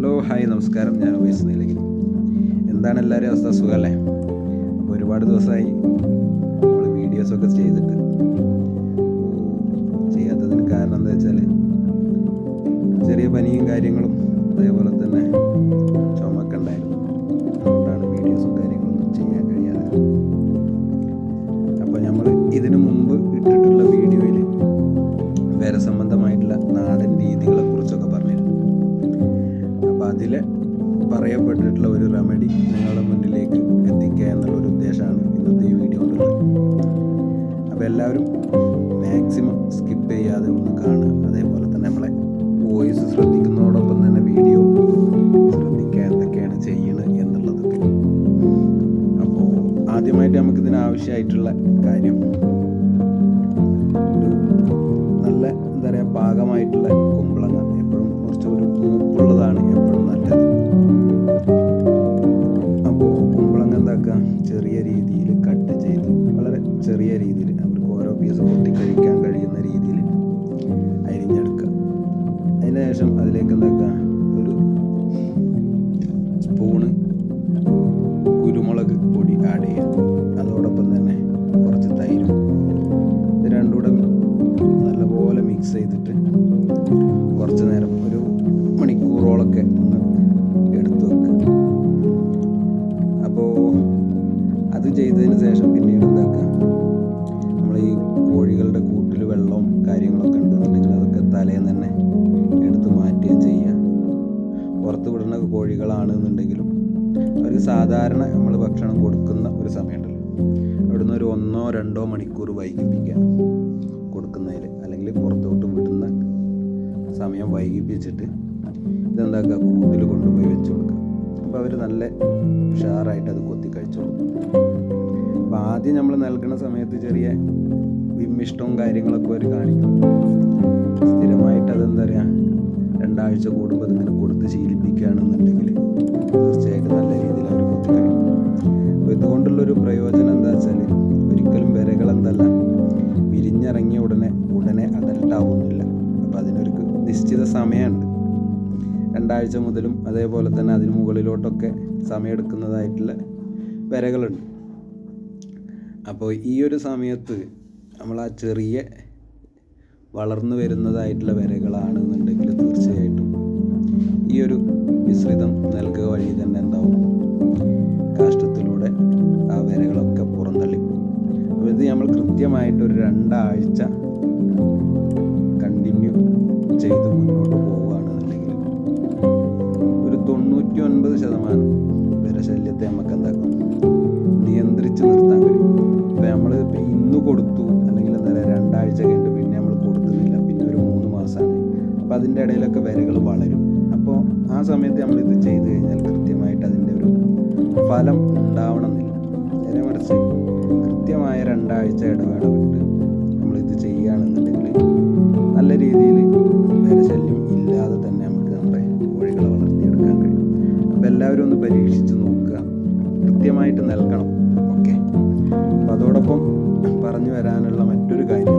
Hello hi നമസ്കാരം. ഞാൻ വയസ്സ് നീലഗിരി. എന്താണ് എല്ലാവരും അവസ്ഥ? സുഖമല്ലേ? അപ്പോൾ ഒരുപാട് ദിവസമായി നമ്മൾ വീഡിയോസൊക്കെ ചെയ്യാത്തതിന് കാരണം എന്താ വെച്ചാൽ ചെറിയ പനിയും കാര്യങ്ങളും അതേപോലെ തന്നെ ചുമയൊക്കെ ഉണ്ടായിരുന്നു. അതുകൊണ്ടാണ് വീഡിയോസും കാര്യങ്ങളൊന്നും ചെയ്യാൻ കഴിയാതെ. അപ്പോൾ നമ്മൾ ഇതിനു മുമ്പ് ഇട്ടിട്ടുള്ള വീഡിയോയിൽ സംബന്ധമായിട്ടുള്ള നാടൻ രീതികളെക്കുറിച്ചൊക്കെ പറഞ്ഞിരുന്നു. അപ്പോൾ അതിൽ പറയപ്പെട്ടിട്ടുള്ള ഒരു റെമഡി നിങ്ങളുടെ മുന്നിലേക്ക് എത്തിക്കുക എന്നുള്ളൊരു ഉദ്ദേശമാണ് ഇന്നത്തെ ഈ വീഡിയോ കൊണ്ടുള്ളത്. അപ്പോൾ എല്ലാവരും മാക്സിമം സ്കിപ്പ് ചെയ്യാതെ ഒന്ന് കാണുക. അതേപോലെ തന്നെ നമ്മളെ വോയിസ് ശ്രദ്ധിക്കുന്നതോടൊപ്പം തന്നെ വീഡിയോ ശ്രദ്ധിക്കുക, എന്തൊക്കെയാണ് ചെയ്യുന്നത് എന്നുള്ളതൊക്കെ. അപ്പോൾ ആദ്യമായിട്ട് നമുക്കിതിന് ആവശ്യമായിട്ടുള്ള കാര്യം നല്ല എന്താ പറയുക പാകമായിട്ടുള്ള കുമ്പളങ്ങ. എപ്പോഴും കുറച്ചൊരു മൂപ്പുള്ളതാണ് എപ്പോഴും നല്ലത്. അപ്പോൾ കുമ്പളങ്ങ എന്താക്കുക, ചെറിയ രീതിയിൽ കട്ട് ചെയ്ത് വളരെ ചെറിയ രീതിയിൽ അവർക്ക് ഓരോ പീസ് പൊട്ടിക്കഴിക്കാൻ കഴിയുന്ന രീതിയിൽ അരിഞ്ഞെടുക്കുക. അതിന് ശേഷം അതിലേക്ക് എന്താക്കുക, ഒരു സ്പൂണ് കുരുമുളക് പൊടി ആഡ് ചെയ്യുക. അതോടൊപ്പം തന്നെ കുറച്ച് തൈരും. ഇത് രണ്ടും കൂടെ നല്ലപോലെ മിക്സ് ചെയ്തിട്ട് കുറച്ച് നേരം ഒരു മണിക്കൂറോളൊക്കെ ഒന്ന് എടുത്ത് വെക്കുക. അപ്പോൾ അത് ചെയ്തതിന് ശേഷം പിന്നീട് എന്താക്കുക, നമ്മൾ ഈ കോഴികളുടെ കൂട്ടിൽ വെള്ളവും കാര്യങ്ങളൊക്കെ ഉണ്ടെന്നുണ്ടെങ്കിൽ അതൊക്കെ തലേന്ന് തന്നെ എടുത്ത് മാറ്റുകയും ചെയ്യുക. പുറത്ത് വിടുന്ന കോഴികളാണെന്നുണ്ടെങ്കിലും അവർക്ക് സാധാരണ നമ്മൾ ഭക്ഷണം കൊടുക്കുന്ന ഒരു സമയമുണ്ടല്ലോ, അവിടുന്ന് ഒരു 1-2 മണിക്കൂർ വൈകിപ്പിക്കുക കൊടുക്കുന്നതിൽ, അല്ലെങ്കിൽ പുറത്തോട്ട് വിടുന്ന സമയം വൈകിപ്പിച്ചിട്ട് ഇതെന്താക്കുക, കൂട്ടിൽ കൊണ്ടുപോയി വെച്ച് കൊടുക്കുക. അപ്പോൾ അവർ നല്ല ഉഷാറായിട്ട് അത് കൊത്തി കഴിച്ചോളും. അപ്പോൾ ആദ്യം നമ്മൾ നൽകുന്ന സമയത്ത് ചെറിയ വിമ്മിഷ്ടവും കാര്യങ്ങളൊക്കെ അവർ കാണിക്കും. സ്ഥിരമായിട്ട് അതെന്താ പറയുക, 2 ആഴ്ച കൂടുമ്പോൾ അതിങ്ങനെ കൊടുത്ത് ശീലിപ്പിക്കുകയാണെന്നുണ്ടെങ്കിൽ തീർച്ചയായിട്ടും നല്ല രീതിയിൽ അവർ കൊത്തി കഴിക്കും. അപ്പോൾ ഇതുകൊണ്ടുള്ളൊരു പ്രയോജനം എന്താ വെച്ചാൽ ഒരിക്കലും വിരകൾ എന്തല്ല വിരിഞ്ഞിറങ്ങിയ ഉടനെ അഡൽട്ടാവുന്നില്ല. അപ്പോൾ അതിനൊരു നിശ്ചിത സമയമുണ്ട്. 2 ആഴ്ച മുതലും അതേപോലെ തന്നെ അതിന് മുകളിലോട്ടൊക്കെ സമയമെടുക്കുന്നതായിട്ടുള്ള വിരകളുണ്ട്. അപ്പോൾ ഈ ഒരു സമയത്ത് നമ്മൾ ആ ചെറിയ വളർന്നു വരുന്നതായിട്ടുള്ള വിരകളാണെന്നുണ്ടെങ്കിൽ തീർച്ചയായിട്ടും ഈ ഒരു മിശ്രിതം നൽകുക വഴി തന്നെ എന്താവും, കാഷ്ടത്തിലൂടെ ആ വിരകളൊക്കെ പുറന്തള്ളിപ്പോകും. അപ്പോൾ ഇത് നമ്മൾ കൃത്യമായിട്ടൊരു 2 ആഴ്ച കണ്ടിന്യൂ ചെയ്ത് മുന്നോട്ട് പോവുകയാണെന്നുണ്ടെങ്കിൽ ഒരു 99% വിരശല്യത്തെ നമുക്ക് എന്താക്കും, നിയന്ത്രിച്ച് നിർത്താൻ കഴിയും. ഇപ്പോൾ നമ്മൾ ഇന്ന് കൊടുത്തു അല്ലെങ്കിൽ എന്താ പറയുക 2 ആഴ്ച കഴിഞ്ഞിട്ട് പിന്നെ നമ്മൾ കൊടുക്കുന്നില്ല, പിന്നെ ഒരു 3 മാസമാണ്. അപ്പോൾ അതിൻ്റെ ഇടയിലൊക്കെ വിരകൾ വളരും. അപ്പോൾ ആ സമയത്ത് നമ്മളിത് ചെയ്ത് കഴിഞ്ഞാൽ കൃത്യമായിട്ട് അതിൻ്റെ ഒരു ഫലം ഉണ്ടാവണമെന്നില്ല. നേരെ മറിച്ച് കൃത്യമായ 2 ആഴ്ച ഇടവേള വിട്ട് നമ്മളിത് ചെയ്യുകയാണെന്നുണ്ടെങ്കിൽ നല്ല രീതിയിൽ വിരശല്യം ഇല്ലാതെ തന്നെ നമുക്ക് നമ്മുടെ കോഴികളെ വളർത്തിയെടുക്കാൻ കഴിയും. അപ്പോൾ എല്ലാവരും ഒന്ന് പരീക്ഷിച്ച് നോക്കുക, കൃത്യമായിട്ട് നൽകണം. ഓക്കെ. അപ്പോൾ അതോടൊപ്പം പറഞ്ഞു വരാനുള്ള മറ്റൊരു കാര്യം,